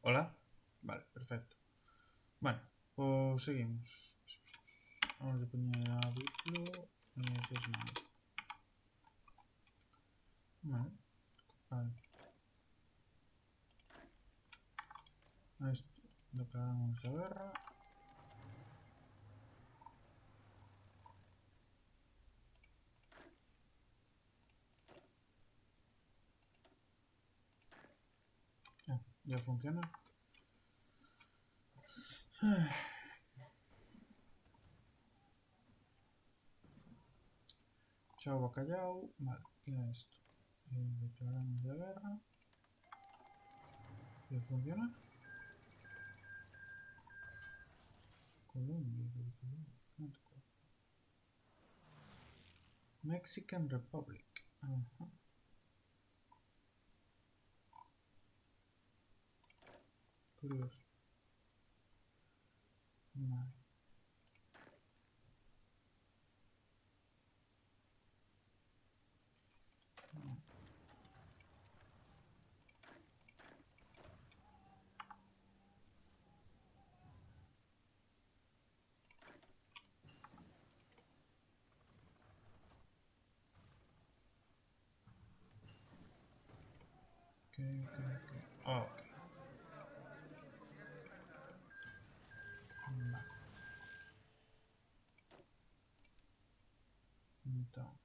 ¿Hola? Vale, perfecto. Bueno, pues seguimos. Vamos a poner a duplo y eso es malo. Vale. A esto declaramos la guerra. Ya funciona. Chao bacalao. Vale, y a esto. Declaramos la guerra. ¿Ya funciona? Colombia. Mexican Republic. Ajá. Curioso. Vale. Ok. Ok. Vale. Então,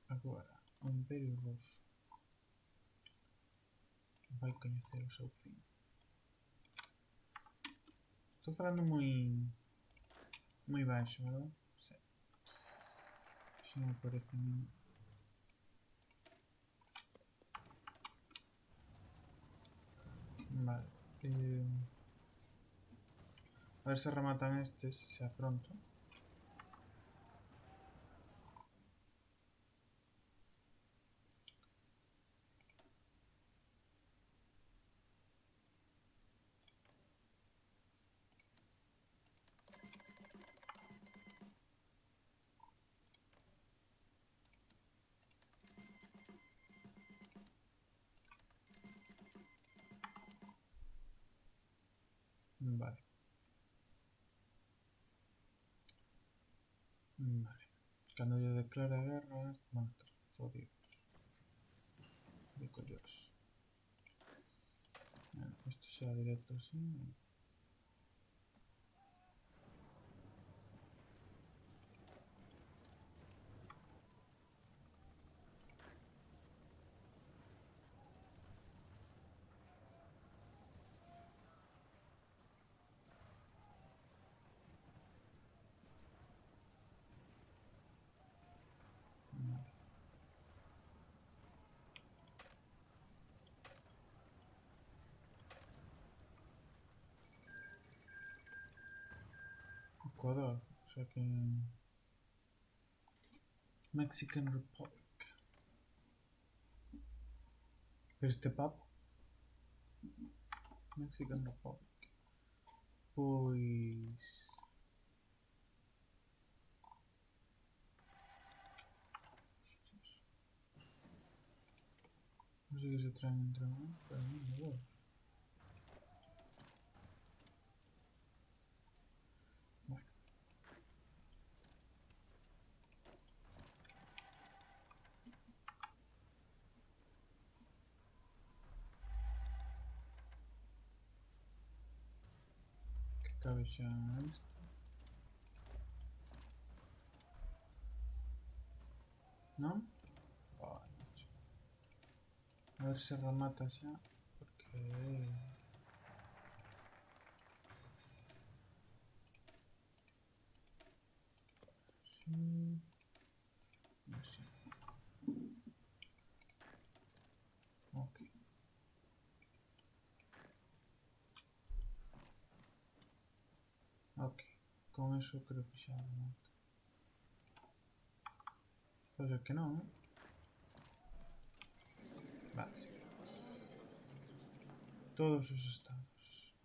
agora, o Império Russo vai conhecer o seu fim. Estou falando muy baixo, ¿verdad? Sí. Eso me parece a mí. Vale. A ver si rematan estes xa pronto. Vale. Vale. Cando yo declare guerra, van a estar fodidos. Digo Dios. Esto sea directo así. Vale. Ecuador, o sea que... Mexican Republic. Este papo. Mexican Republic. Pois... No sé qué se traen entre manos, pero no me voy. Bueno. Que cabe ya esto. ¿No? Ay, macho. A ver si remata ya. Porque... Sí... Así. Ok. Ok. Con eso creo que ya remata. Puede ser que no, ¿eh? Vale, sí. Todos sus estados.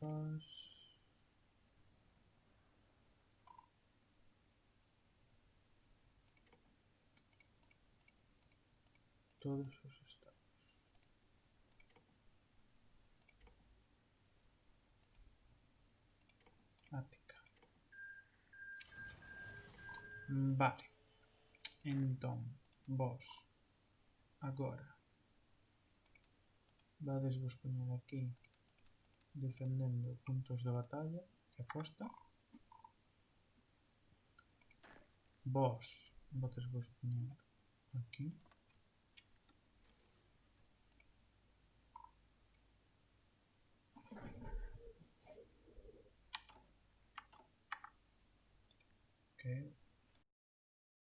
Paz. Todos sus estados. Ática. Vale. Entón, vos agora vades vos poñer aquí defendendo puntos de batalla que a costa. Vos vades vos poñer aquí.